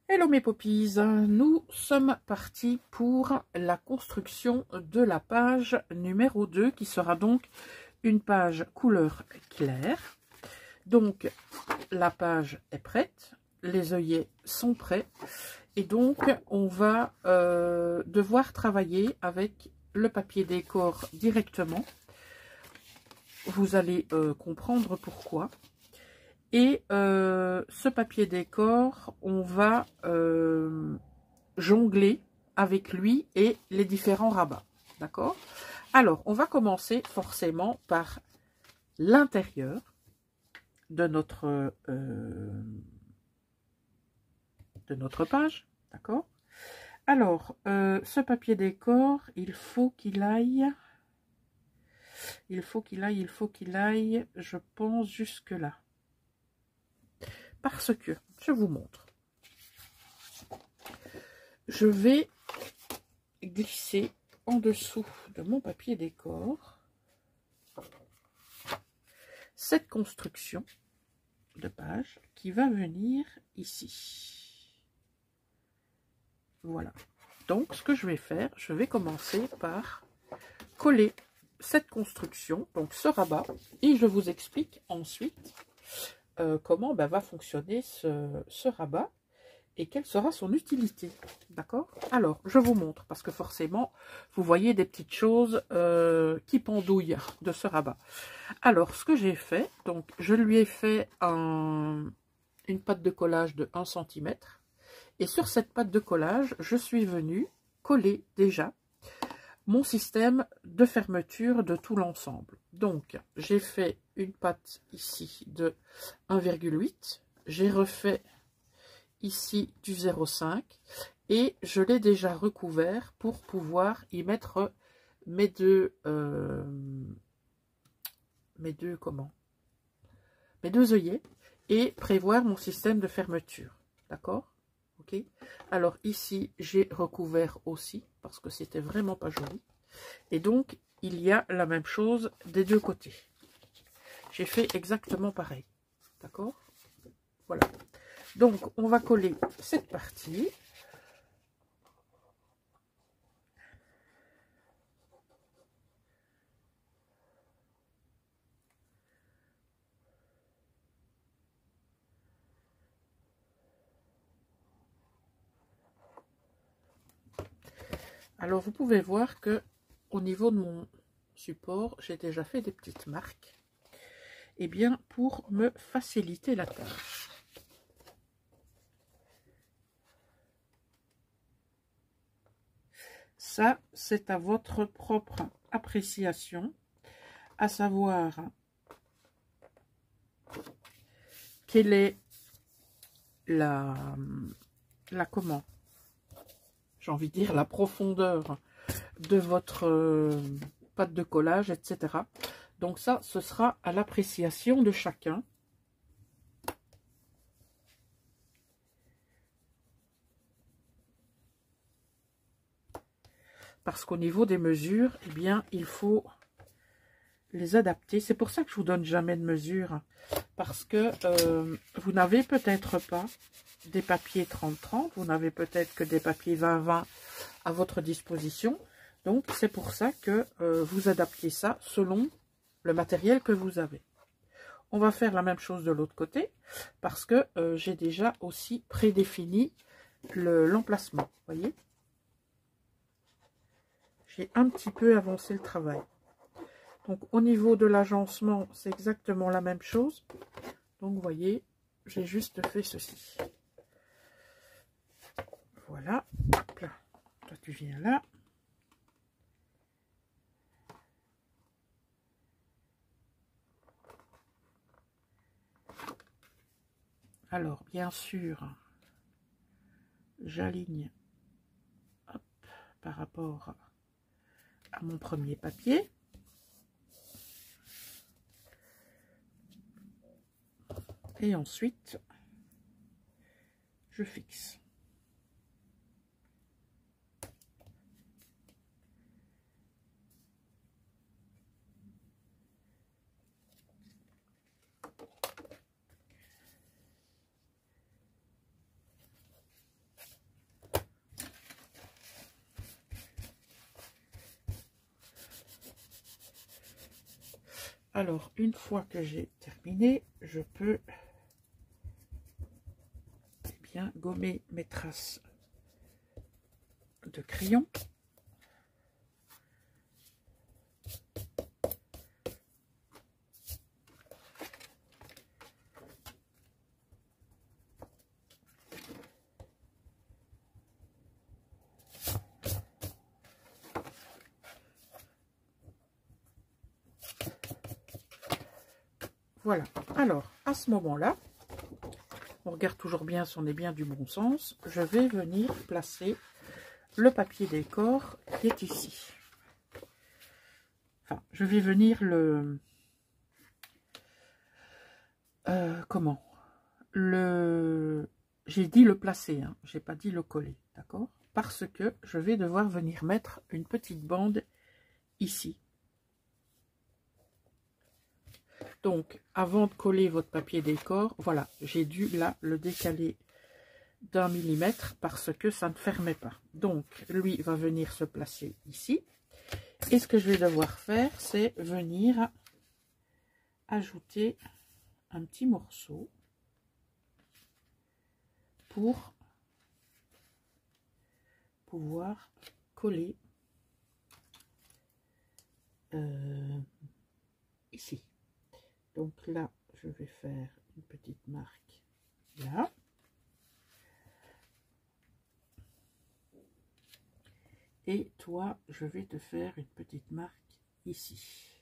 Hello mes poppies, nous sommes partis pour la construction de la page numéro 2 qui sera donc une page couleur claire. Donc la page est prête, les œillets sont prêts et donc on va devoir travailler avec le papier décor directement. Vous allez comprendre pourquoi. Et ce papier décor, on va jongler avec lui et les différents rabats. D'accord? Alors, on va commencer forcément par l'intérieur de notre page. D'accord? Alors, ce papier décor, il faut qu'il aille, je pense, jusque là. Parce que, je vous montre, je vais glisser en dessous de mon papier décor cette construction de page qui va venir ici. Voilà. Donc, ce que je vais faire, je vais commencer par coller cette construction, donc ce rabat, et je vous explique ensuite comment va fonctionner ce rabat et quelle sera son utilité. D'accord? Alors, je vous montre, parce que forcément, vous voyez des petites choses qui pendouillent de ce rabat. Alors, ce que j'ai fait, donc, je lui ai fait une pâte de collage de 1 cm. Et sur cette pâte de collage, je suis venue coller déjà mon système de fermeture de tout l'ensemble. Donc, j'ai fait une pâte ici de 1,8. J'ai refait ici du 0,5 et je l'ai déjà recouvert pour pouvoir y mettre mes deux œillets et prévoir mon système de fermeture. D'accord? Ok. Alors ici, j'ai recouvert aussi parce que c'était vraiment pas joli. Et donc, il y a la même chose des deux côtés. J'ai fait exactement pareil. D'accord? Voilà. Donc, on va coller cette partie. Alors, vous pouvez voir que au niveau de mon support, j'ai déjà fait des petites marques. Eh bien, pour me faciliter la tâche. Ça, c'est à votre propre appréciation, à savoir quelle est comment, j'ai envie de dire la profondeur de votre pâte de collage, etc. Donc ça, ce sera à l'appréciation de chacun. Parce qu'au niveau des mesures, eh bien, il faut les adapter. C'est pour ça que je vous donne jamais de mesure. Parce que vous n'avez peut-être pas des papiers 30-30. Vous n'avez peut-être que des papiers 20-20 à votre disposition. Donc, c'est pour ça que vous adaptez ça selon le matériel que vous avez. On va faire la même chose de l'autre côté. Parce que j'ai déjà aussi prédéfini l'emplacement. Vous voyez ? J'ai un petit peu avancé le travail. Donc, au niveau de l'agencement, c'est exactement la même chose. Donc, vous voyez, j'ai juste fait ceci. Voilà. Hop là. Toi, tu viens là. Alors, bien sûr, j'aligne par rapport à mon premier papier. Et ensuite, je fixe. Alors, une fois que j'ai terminé, je peux bien gommer mes traces de crayon. Voilà. Alors, à ce moment-là, on regarde toujours bien si on est bien du bon sens. Je vais venir placer le papier décor qui est ici. Enfin, je vais venir le... comment? J'ai dit le placer, hein, j'ai pas dit le coller, d'accord? Parce que je vais devoir venir mettre une petite bande ici. Donc, avant de coller votre papier décor, voilà, j'ai dû là le décaler d'1 millimètre parce que ça ne fermait pas. Donc, lui va venir se placer ici. Et ce que je vais devoir faire, c'est venir ajouter un petit morceau pour pouvoir coller ici. Donc là, je vais faire une petite marque là. Et toi, je vais te faire une petite marque ici.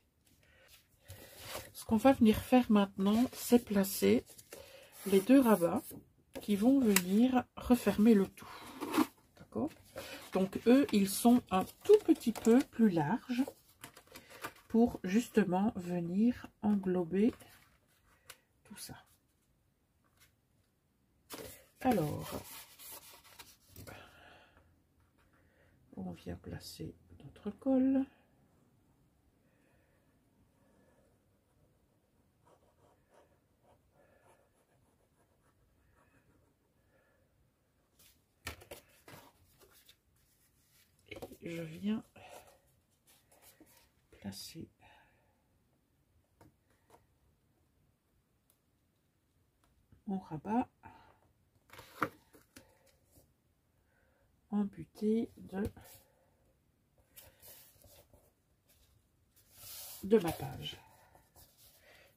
Ce qu'on va venir faire maintenant, c'est placer les deux rabats qui vont venir refermer le tout. D'accord? Donc eux, ils sont un tout petit peu plus larges pour justement venir englober tout ça. Alors, on vient placer notre colle. Et je viens placer mon rabat en butée de ma page.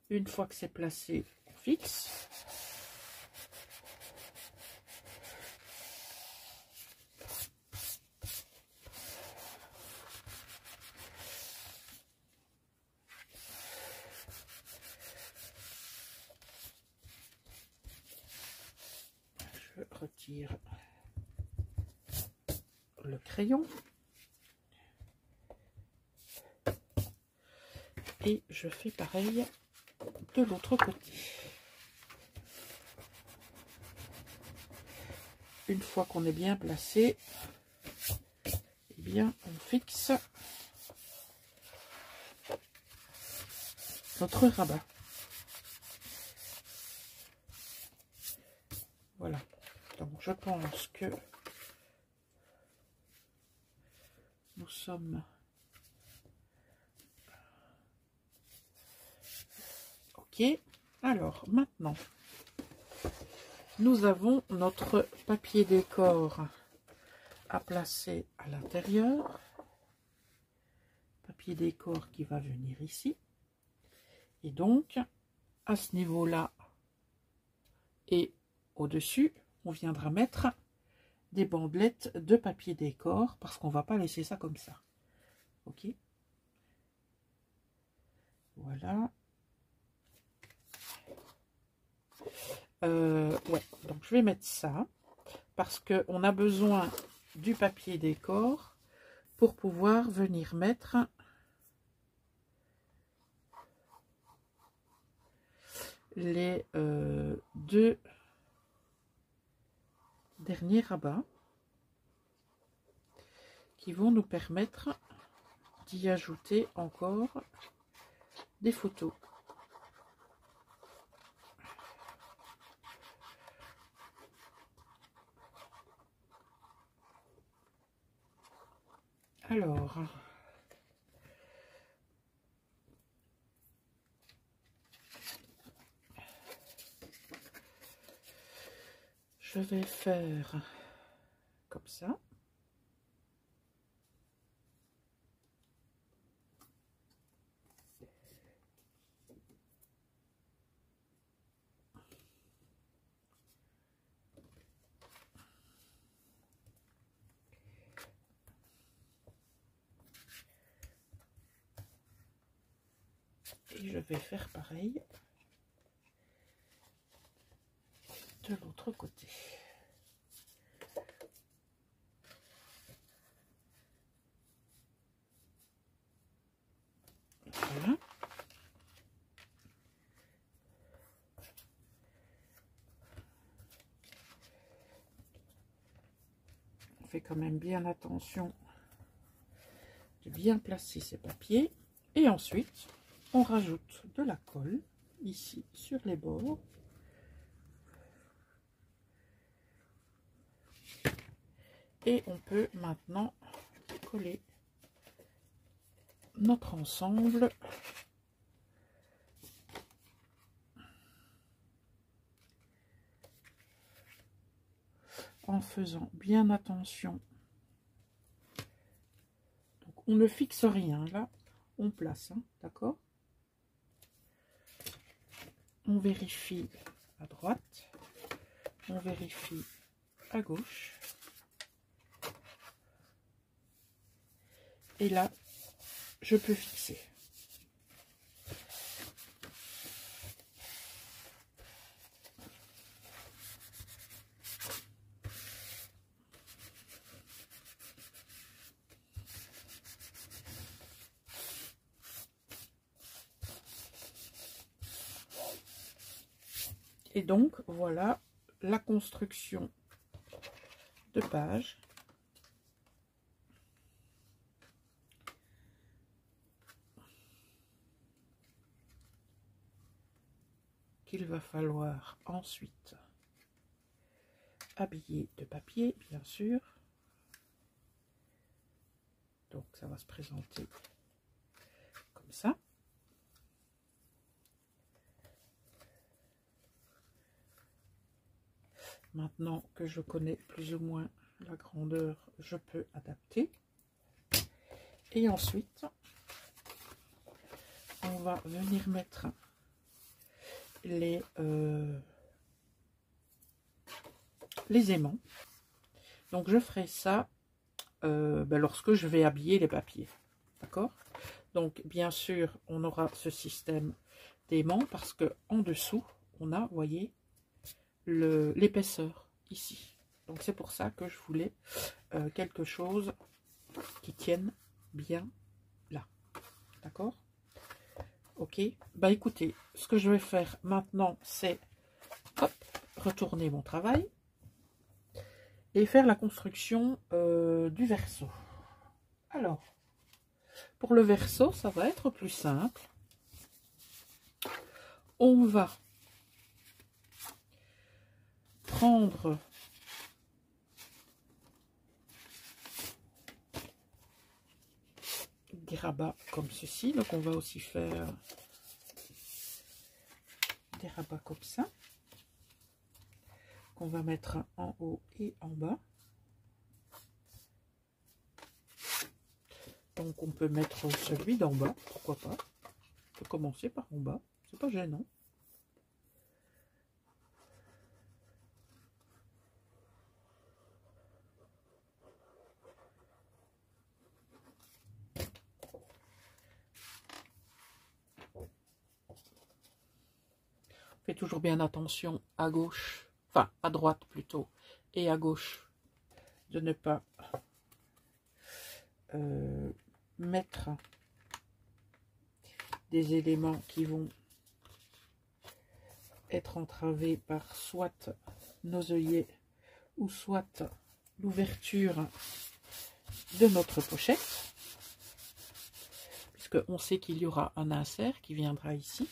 Une fois que c'est placé, on fixe. Je retire le crayon et je fais pareil de l'autre côté. Une fois qu'on est bien placé, eh bien on fixe notre rabat. Voilà. Donc je pense que nous sommes ok. Alors maintenant, nous avons notre papier décor à placer à l'intérieur. Papier décor qui va venir ici. Et donc, à ce niveau-là et au-dessus, on viendra mettre des bandelettes de papier décor parce qu'on ne va pas laisser ça comme ça. Ok. Voilà. Ouais, donc je vais mettre ça parce qu'on a besoin du papier décor pour pouvoir venir mettre les deux derniers rabats qui vont nous permettre d'y ajouter encore des photos. Alors, je vais faire comme ça. Et je vais faire pareil de l'autre côté. Voilà. On fait quand même bien attention de bien placer ces papiers. Et ensuite, on rajoute de la colle ici sur les bords. Et on peut maintenant coller notre ensemble en faisant bien attention. Donc, on ne fixe rien là, on place, hein, d'accord? On vérifie à droite, on vérifie à gauche. Et là, je peux fixer. Et donc, voilà la construction de page. Qu'il va falloir ensuite habiller de papier, bien sûr. Donc, ça va se présenter comme ça. Maintenant que je connais plus ou moins la grandeur, je peux adapter. Et ensuite, on va venir mettre les aimants. Donc, je ferai ça lorsque je vais habiller les papiers. D'accord? Donc, bien sûr, on aura ce système d'aimants parce que en dessous, on a, vous voyez, l'épaisseur ici. Donc c'est pour ça que je voulais quelque chose qui tienne bien là. D'accord? Ok. Bah écoutez, ce que je vais faire maintenant, c'est retourner mon travail et faire la construction du verso. Alors, pour le verso, ça va être plus simple. On va prendre des rabats comme ceci. Donc on va aussi faire des rabats comme ça qu'on va mettre en haut et en bas. Donc on peut mettre celui d'en bas, pourquoi pas. On peut commencer par en bas, c'est pas gênant. Faites toujours bien attention à gauche, enfin à droite plutôt, et à gauche, de ne pas mettre des éléments qui vont être entravés par soit nos œillets ou soit l'ouverture de notre pochette, puisque on sait qu'il y aura un insert qui viendra ici.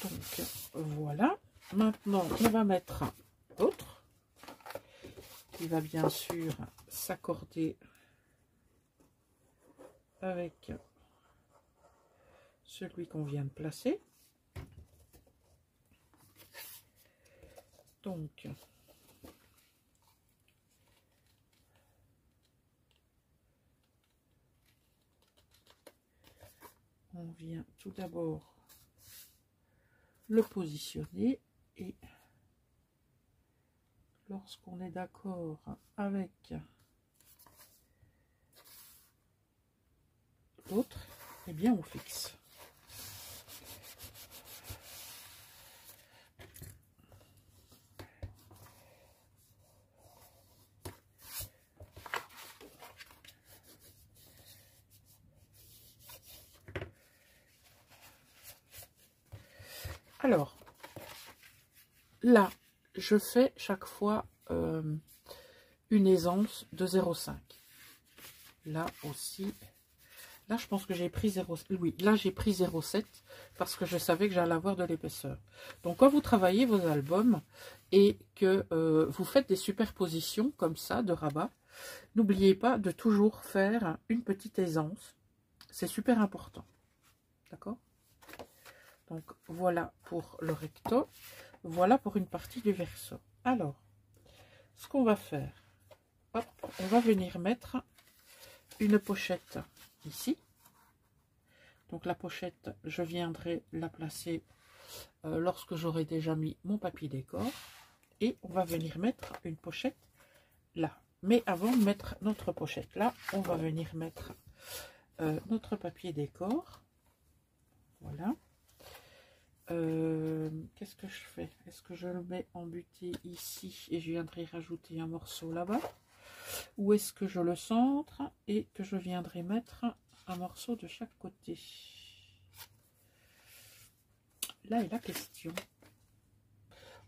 Donc voilà, maintenant on va mettre l'autre qui va bien sûr s'accorder avec celui qu'on vient de placer. Donc, on vient tout d'abord le positionner et lorsqu'on est d'accord avec l'autre, eh bien on fixe. Alors, là, je fais chaque fois une aisance de 0,5. Là aussi, là je pense que j'ai pris 0, oui, là j'ai pris 0,7 parce que je savais que j'allais avoir de l'épaisseur. Donc quand vous travaillez vos albums et que vous faites des superpositions comme ça de rabat, n'oubliez pas de toujours faire une petite aisance. C'est super important. D'accord? Donc voilà pour le recto, voilà pour une partie du verso. Alors, ce qu'on va faire, hop, on va venir mettre une pochette ici. Donc la pochette, je viendrai la placer lorsque j'aurai déjà mis mon papier décor. Et on va venir mettre une pochette là. Mais avant de mettre notre pochette là, on va venir mettre notre papier décor. Voilà. Qu'est-ce que je fais? Est-ce que je le mets en butée ici et je viendrai rajouter un morceau là-bas? Ou est-ce que je le centre et que je viendrai mettre un morceau de chaque côté? Là est la question.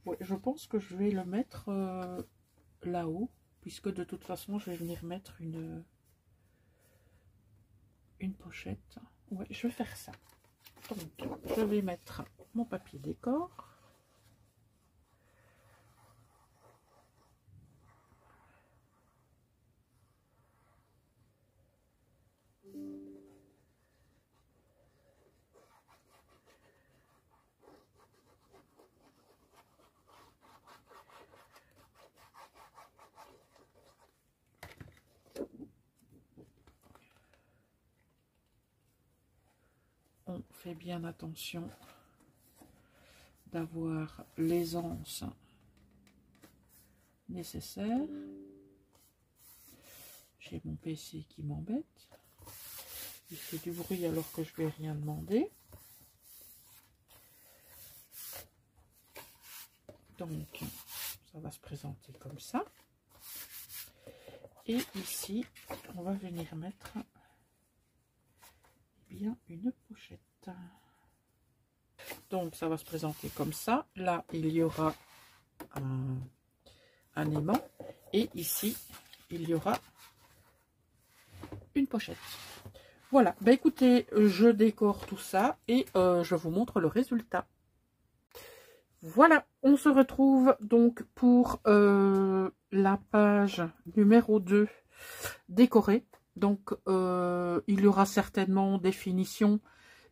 Ouais, je pense que je vais le mettre là-haut, puisque de toute façon je vais venir mettre une pochette. Ouais, je vais faire ça. Donc, je vais mettre mon papier décor. On fait bien attention d'avoir l'aisance nécessaire. J'ai mon PC qui m'embête. Il fait du bruit alors que je ne vais rien demander. Donc, ça va se présenter comme ça. Et ici, on va venir mettre bien une pochette. Donc, ça va se présenter comme ça. Là, il y aura un aimant. Et ici, il y aura une pochette. Voilà. Ben, écoutez, je décore tout ça et je vous montre le résultat. Voilà, on se retrouve donc pour la page numéro 2 décorée. Donc, il y aura certainement des finitions,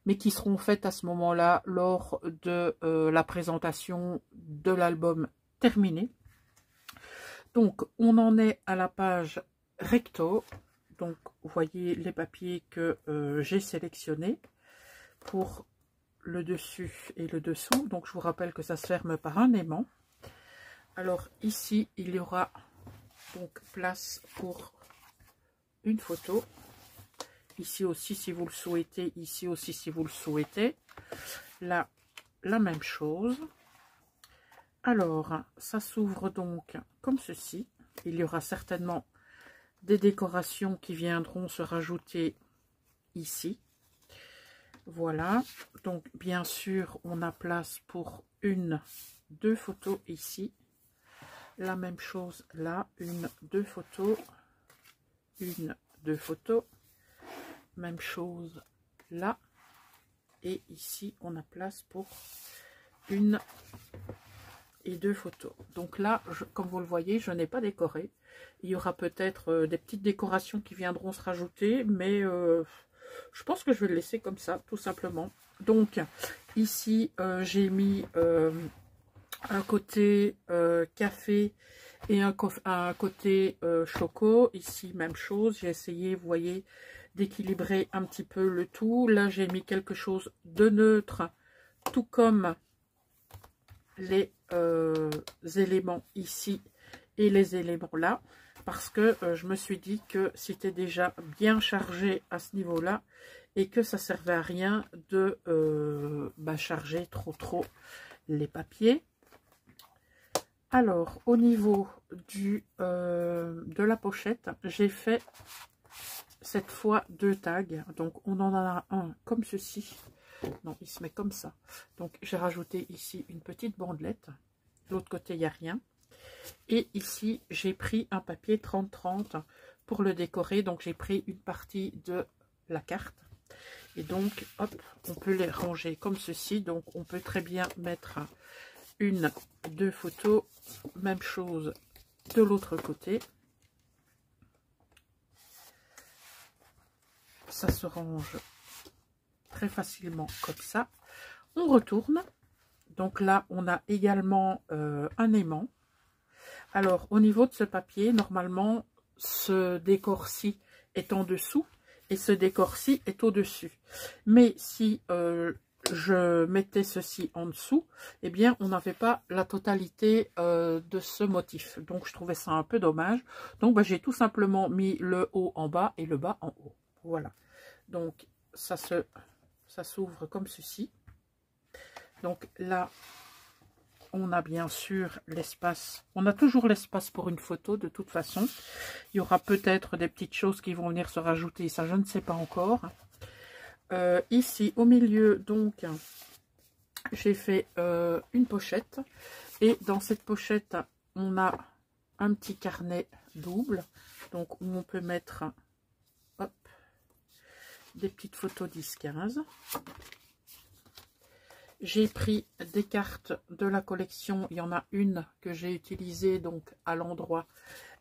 mais qui seront faites à ce moment-là lors de la présentation de l'album terminé. Donc, on en est à la page recto. Donc, vous voyez les papiers que j'ai sélectionnés pour le dessus et le dessous. Donc je vous rappelle que ça se ferme par un aimant. Alors ici il y aura donc place pour une photo, ici aussi si vous le souhaitez, ici aussi si vous le souhaitez. Là la même chose. Alors ça s'ouvre donc comme ceci. Il y aura certainement des décorations qui viendront se rajouter ici. Voilà, donc bien sûr on a place pour deux photos ici, la même chose là, deux photos, deux photos, même chose là, et ici on a place pour une et deux photos. Donc là, comme vous le voyez, je n'ai pas décoré. Il y aura peut-être des petites décorations qui viendront se rajouter, mais je pense que je vais le laisser comme ça, tout simplement. Donc, ici, j'ai mis un côté café et un côté choco. Ici, même chose. J'ai essayé, vous voyez, d'équilibrer un petit peu le tout. Là, j'ai mis quelque chose de neutre, tout comme les éléments ici et les éléments là. Parce que je me suis dit que c'était déjà bien chargé à ce niveau-là et que ça servait à rien de charger trop les papiers. Alors, au niveau de la pochette, j'ai fait cette fois 2 tags. Donc, on en a un comme ceci. Non, il se met comme ça. Donc, j'ai rajouté ici une petite bandelette. De l'autre côté, il n'y a rien. Et ici, j'ai pris un papier 30-30 pour le décorer. Donc, j'ai pris une partie de la carte. Et donc, hop, on peut les ranger comme ceci. Donc, on peut très bien mettre 1-2 photos. Même chose de l'autre côté. Ça se range très facilement comme ça. On retourne. Donc là, on a également un aimant. Alors, au niveau de ce papier, normalement, ce décor-ci est en dessous et ce décor-ci est au-dessus. Mais si je mettais ceci en dessous, eh bien, on n'avait pas la totalité de ce motif. Donc, je trouvais ça un peu dommage. Donc, j'ai tout simplement mis le haut en bas et le bas en haut. Voilà. Donc, ça s'ouvre comme ceci. Donc, là, on a bien sûr l'espace. On a toujours l'espace pour une photo de toute façon. Il y aura peut-être des petites choses qui vont venir se rajouter. Ça, je ne sais pas encore. Ici, au milieu, donc, j'ai fait une pochette. Et dans cette pochette, on a un petit carnet double. Donc, où on peut mettre hop, des petites photos 10-15. J'ai pris des cartes de la collection. Il y en a une que j'ai utilisée donc à l'endroit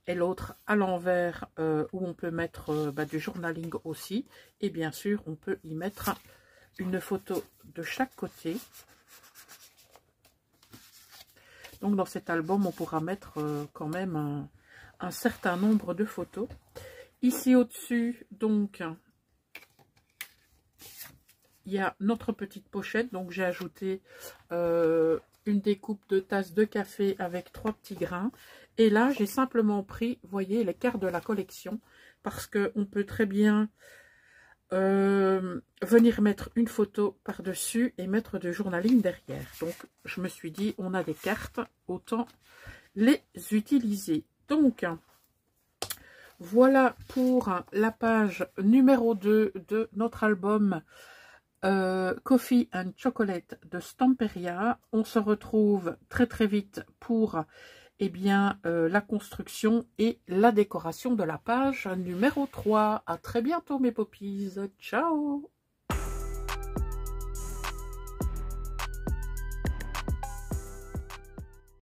et l'autre à l'envers où on peut mettre du journaling aussi. Et bien sûr, on peut y mettre une photo de chaque côté. Donc dans cet album, on pourra mettre quand même un certain nombre de photos. Ici au-dessus, donc, il y a notre petite pochette, donc j'ai ajouté une découpe de tasses de café avec 3 petits grains. Et là, j'ai simplement pris, vous voyez, les cartes de la collection, parce qu'on peut très bien venir mettre une photo par-dessus et mettre de journaling derrière. Donc, je me suis dit, on a des cartes, autant les utiliser. Donc, voilà pour la page numéro 2 de notre album Coffee and Chocolate de Stamperia. On se retrouve très vite pour la construction et la décoration de la page numéro 3. À très bientôt mes poppies. Ciao!